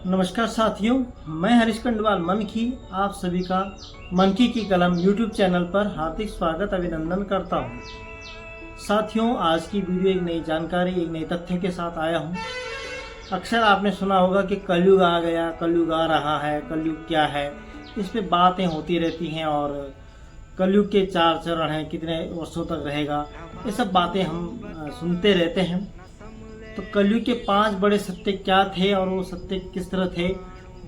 नमस्कार साथियों, मैं हरीश खंडवाल मनकी आप सभी का मनकी की कलम यूट्यूब चैनल पर हार्दिक स्वागत अभिनंदन करता हूं। साथियों, आज की वीडियो एक नई जानकारी, एक नए तथ्य के साथ आया हूं। अक्सर आपने सुना होगा कि कलयुग आ गया, कलयुग आ रहा है, कलयुग क्या है, इस पे बातें होती रहती हैं और कलयुग के 4 चरण हैं, कितने वर्षों तक रहेगा, ये सब बातें हम सुनते रहते हैं। तो कलयुग के 5 बड़े सत्य क्या थे और वो सत्य किस तरह थे?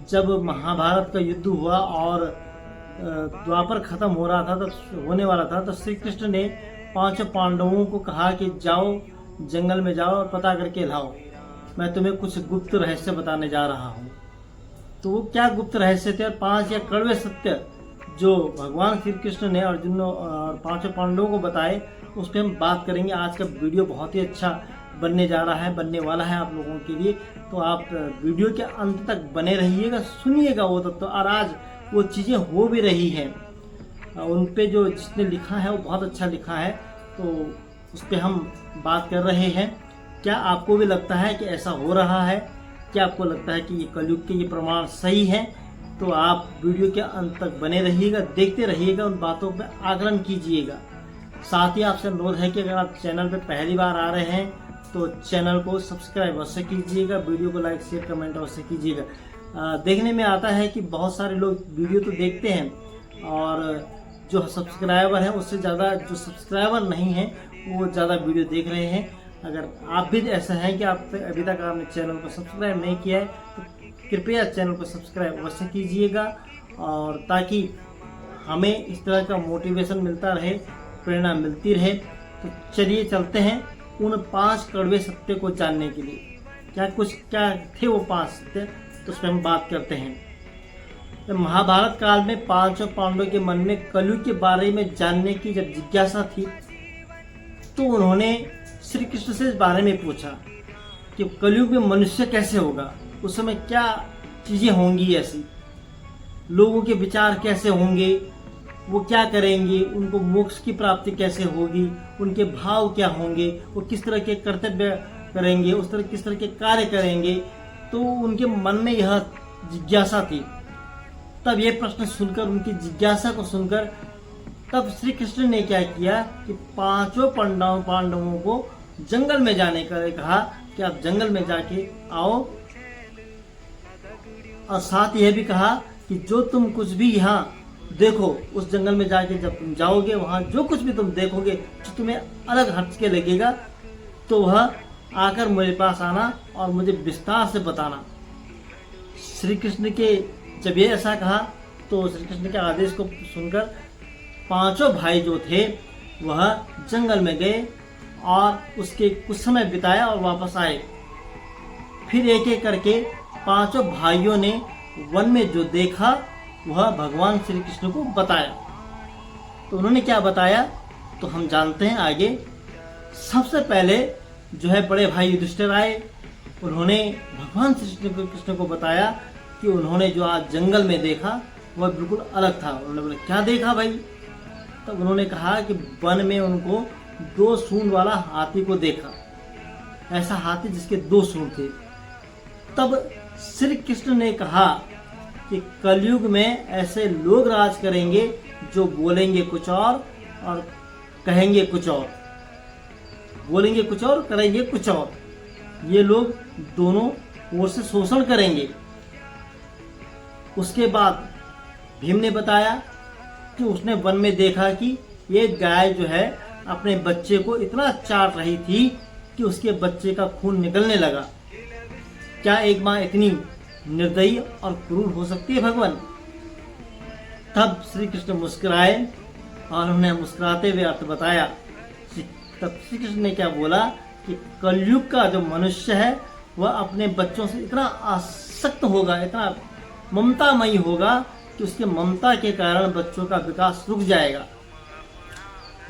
जब महाभारत का युद्ध हुआ और द्वापर खत्म हो रहा था, तब होने वाला था, तो श्री कृष्ण ने 5 पांडवों को कहा कि जाओ, जंगल में जाओ और पता करके लाओ, मैं तुम्हें कुछ गुप्त रहस्य बताने जा रहा हूँ। तो वो क्या गुप्त रहस्य थे और 5 या कड़वे सत्य जो भगवान श्री कृष्ण ने अर्जुन और 5 पांडवों को बताए, उस पर हम बात करेंगे। आज का वीडियो बहुत ही अच्छा बनने जा रहा है, बनने वाला है आप लोगों के लिए। तो आप वीडियो के अंत तक बने रहिएगा, सुनिएगा वो तत्व। और आज वो चीज़ें हो भी रही हैं, उन पे जो जिसने लिखा है वो बहुत अच्छा लिखा है, तो उस पर हम बात कर रहे हैं। क्या आपको भी लगता है कि ऐसा हो रहा है? क्या आपको लगता है कि ये कलयुग के ये प्रमाण सही है? तो आप वीडियो के अंत तक बने रहिएगा, देखते रहिएगा, उन बातों पर आकलन कीजिएगा। साथ ही आपसे अनुरोध है कि अगर आप चैनल पर पहली बार आ रहे हैं तो चैनल को सब्सक्राइब अवश्य कीजिएगा, वीडियो को लाइक शेयर कमेंट अवश्य कीजिएगा। देखने में आता है कि बहुत सारे लोग वीडियो तो देखते हैं और जो सब्सक्राइबर हैं उससे ज़्यादा जो सब्सक्राइबर नहीं हैं वो ज़्यादा वीडियो देख रहे हैं। अगर आप भी ऐसा है कि आप अभी तक आपने चैनल को सब्सक्राइब नहीं किया है तो कृपया चैनल को सब्सक्राइब अवश्य कीजिएगा, और ताकि हमें इस तरह का मोटिवेशन मिलता रहे, प्रेरणा मिलती रहे। तो चलिए चलते हैं उन 5 कड़वे सत्य को जानने के लिए। क्या थे वो 5 सत्य, तो उस पर हम बात करते हैं। तो महाभारत काल में 5 पांडवों के मन में कलयुग के बारे में जानने की जब जिज्ञासा थी, तो उन्होंने श्री कृष्ण से इस बारे में पूछा कि कलयुग में मनुष्य कैसे होगा, उस समय क्या चीजें होंगी, ऐसी लोगों के विचार कैसे होंगे, वो क्या करेंगे, उनको मोक्ष की प्राप्ति कैसे होगी, उनके भाव क्या होंगे, वो किस तरह के कर्तव्य करेंगे, किस तरह के कार्य करेंगे। तो उनके मन में यह जिज्ञासा थी। तब ये प्रश्न सुनकर, उनकी जिज्ञासा को सुनकर, तब श्री कृष्ण ने क्या किया कि 5 पांडवों को जंगल में जाने का कहा कि आप जंगल में जाके आओ, और साथ यह भी कहा कि जो तुम कुछ भी यहाँ देखो, उस जंगल में जाके जब तुम जाओगे, वहां जो कुछ भी तुम देखोगे जो तुम्हें अलग हट के लगेगा, तो वह आकर मेरे पास आना और मुझे विस्तार से बताना। श्री कृष्ण के जब ये ऐसा कहा, तो श्री कृष्ण के आदेश को सुनकर 5 भाई जो थे वह जंगल में गए और उसके कुछ समय बिताया और वापस आए। फिर एक एक करके 5 भाइयों ने वन में जो देखा वह भगवान श्री कृष्ण को बताया। तो उन्होंने क्या बताया तो हम जानते हैं आगे। सबसे पहले जो है बड़े भाई युधिष्ठिर आए, उन्होंने भगवान श्री कृष्ण को बताया कि उन्होंने जो आज जंगल में देखा वह बिल्कुल अलग था। उन्होंने बोला क्या देखा भाई? तब उन्होंने कहा कि वन में उनको 2 सूंड वाला हाथी को देखा, ऐसा हाथी जिसके 2 सूंड थे। तब श्री कृष्ण ने कहा कि कलयुग में ऐसे लोग राज करेंगे जो बोलेंगे कुछ और कहेंगे कुछ और, बोलेंगे कुछ और करेंगे कुछ और। ये लोग दोनों ओर से शोषण करेंगे। उसके बाद भीम ने बताया कि उसने वन में देखा कि ये गाय जो है अपने बच्चे को इतना चाट रही थी कि उसके बच्चे का खून निकलने लगा। क्या एक माँ इतनी निर्दयी और क्रूर हो सकती है भगवान? तब श्री कृष्ण मुस्कुराए और उन्हें मुस्कुराते हुए अर्थ बताया। तब श्री कृष्ण ने क्या बोला कि कलयुग का जो मनुष्य है वह अपने बच्चों से इतना आसक्त होगा, इतना ममतामयी होगा कि उसके ममता के कारण बच्चों का विकास रुक जाएगा।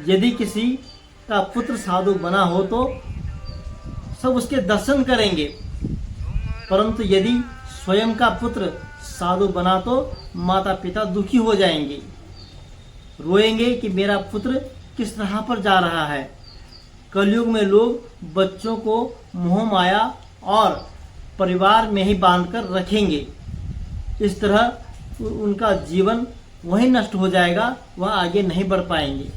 यदि किसी का पुत्र साधु बना हो तो सब उसके दर्शन करेंगे, परंतु यदि स्वयं का पुत्र साधु बना तो माता पिता दुखी हो जाएंगे, रोएंगे कि मेरा पुत्र किस राह पर जा रहा है। कलयुग में लोग बच्चों को मोह माया और परिवार में ही बांधकर रखेंगे। इस तरह उनका जीवन वहीं नष्ट हो जाएगा, वह आगे नहीं बढ़ पाएंगे।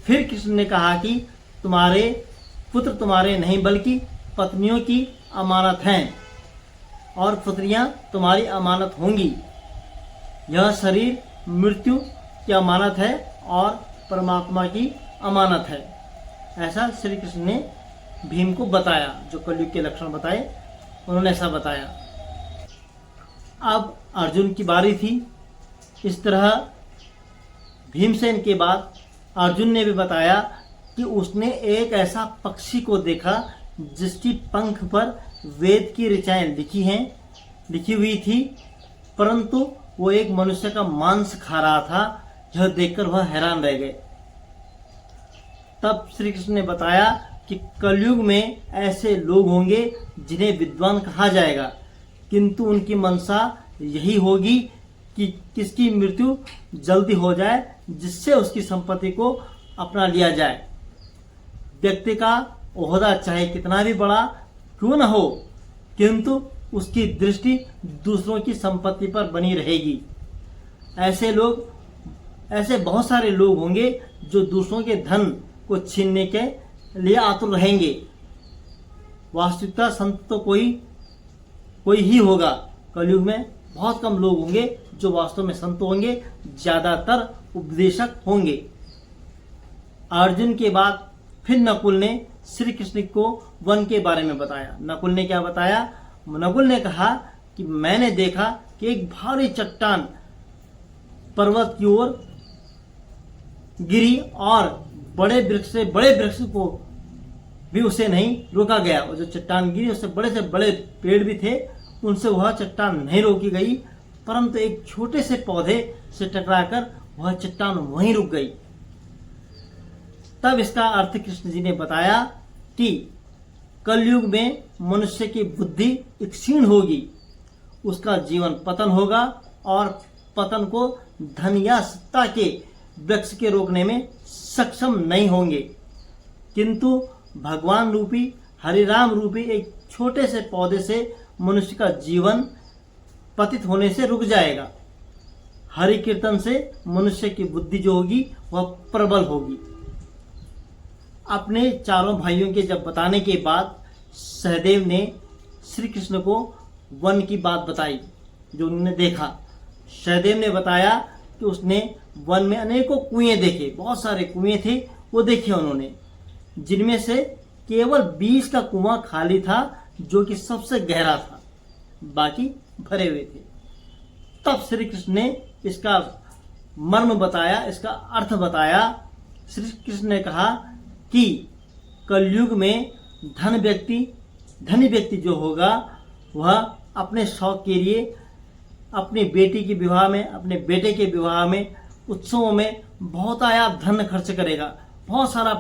फिर कृष्ण ने कहा कि तुम्हारे पुत्र तुम्हारे नहीं बल्कि पत्नियों की अमानत हैं और पुत्रियां तुम्हारी अमानत होंगी। यह शरीर मृत्यु की अमानत है और परमात्मा की अमानत है। ऐसा श्री कृष्ण ने भीम को बताया, जो कलयुग के लक्षण बताए उन्होंने ऐसा बताया। अब अर्जुन की बारी थी। इस तरह भीमसेन के बाद अर्जुन ने भी बताया कि उसने एक ऐसा पक्षी को देखा जिसकी पंख पर वेद की ऋचाएं लिखी हुई थी, परंतु वो एक मनुष्य का मांस खा रहा था। यह देखकर वह हैरान रह गए। तब श्री कृष्ण ने बताया कि कलयुग में ऐसे लोग होंगे जिन्हें विद्वान कहा जाएगा, किंतु उनकी मनसा यही होगी कि किसकी मृत्यु जल्दी हो जाए, जिससे उसकी संपत्ति को अपना लिया जाए। व्यक्ति का ओहदा चाहे कितना भी बड़ा क्यों न हो, किंतु उसकी दृष्टि दूसरों की संपत्ति पर बनी रहेगी। ऐसे बहुत सारे लोग होंगे जो दूसरों के धन को छीनने के लिए आतुर रहेंगे। वास्तविकता संत तो कोई ही होगा। कलयुग में बहुत कम लोग होंगे जो वास्तव में संत होंगे, ज्यादातर उपदेशक होंगे। अर्जुन के बाद फिर नकुल ने श्री कृष्ण को वन के बारे में बताया। नकुल ने क्या बताया? नकुल ने कहा कि मैंने देखा कि एक भारी चट्टान पर्वत की ओर गिरी और बड़े वृक्ष को भी उसे नहीं रोका गया। और जो चट्टान गिरी उससे बड़े से बड़े पेड़ भी थे, उनसे वह चट्टान नहीं रोकी गई, परंतु एक छोटे से पौधे से टकराकर वह चट्टान वहीं रुक गई। तब इसका अर्थ कृष्ण जी ने बताया कि कलयुग में मनुष्य की बुद्धि क्षीण होगी, उसका जीवन पतन होगा और पतन को धन या सत्ता के वृक्ष के रोकने में सक्षम नहीं होंगे, किंतु भगवान रूपी हरिराम रूपी एक छोटे से पौधे से मनुष्य का जीवन पतित होने से रुक जाएगा। हरि कीर्तन से मनुष्य की बुद्धि जो होगी वह प्रबल होगी। अपने चारों भाइयों के जब बताने के बाद सहदेव ने श्री कृष्ण को वन की बात बताई जो उन्होंने देखा। सहदेव ने बताया कि उसने वन में अनेकों कुएं देखे, बहुत सारे कुएं थे वो देखे उन्होंने, जिनमें से केवल 20 का कुआं खाली था जो कि सबसे गहरा था, बाकी भरे हुए थे। तब श्री कृष्ण ने इसका मर्म बताया, इसका अर्थ बताया। श्री कृष्ण ने कहा कि कलयुग में धनी व्यक्ति जो होगा वह अपने शौक के लिए अपनी बेटी के विवाह में, अपने बेटे के विवाह में, उत्सवों में बहुत आया धन खर्च करेगा, बहुत सारा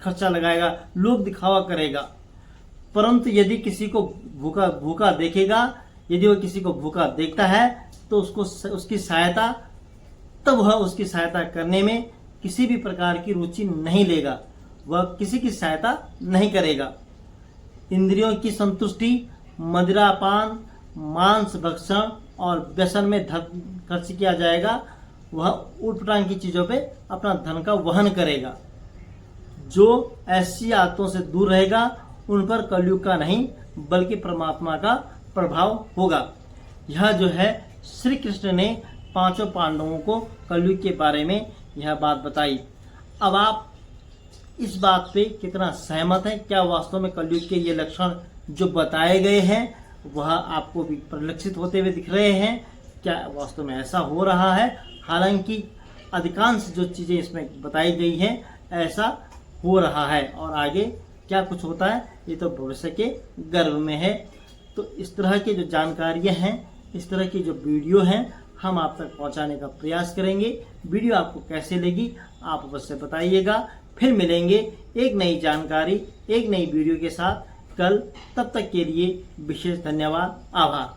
खर्चा लगाएगा, लोग दिखावा करेगा। परंतु यदि किसी को भूखा देखेगा, यदि वह किसी को भूखा देखता है तो उसकी सहायता, तब वह उसकी सहायता करने में किसी भी प्रकार की रुचि नहीं लेगा, वह किसी की सहायता नहीं करेगा। इंद्रियों की संतुष्टि, मदिरापान, मांस भक्षण और व्यसन में धन खर्च किया जाएगा, वह उटपटांग की चीजों पे अपना धन का वहन करेगा। जो ऐसी आदतों से दूर रहेगा उन पर कलयुग का नहीं बल्कि परमात्मा का प्रभाव होगा। यह जो है श्री कृष्ण ने पांचों पांडवों को कलयुग के बारे में यह बात बताई। अब आप इस बात पे कितना सहमत हैं? क्या वास्तव में कलयुग के ये लक्षण जो बताए गए हैं वह आपको भी परिलक्षित होते हुए दिख रहे हैं? क्या वास्तव में ऐसा हो रहा है? हालांकि अधिकांश जो चीज़ें इसमें बताई गई हैं ऐसा हो रहा है, और आगे क्या कुछ होता है ये तो भविष्य के गर्भ में है। तो इस तरह की जो जानकारियाँ हैं, इस तरह की जो वीडियो हैं, हम आप तक पहुंचाने का प्रयास करेंगे। वीडियो आपको कैसे लगी आप अवश्य बताइएगा। फिर मिलेंगे एक नई जानकारी, एक नई वीडियो के साथ कल। तब तक के लिए विशेष धन्यवाद, आभार।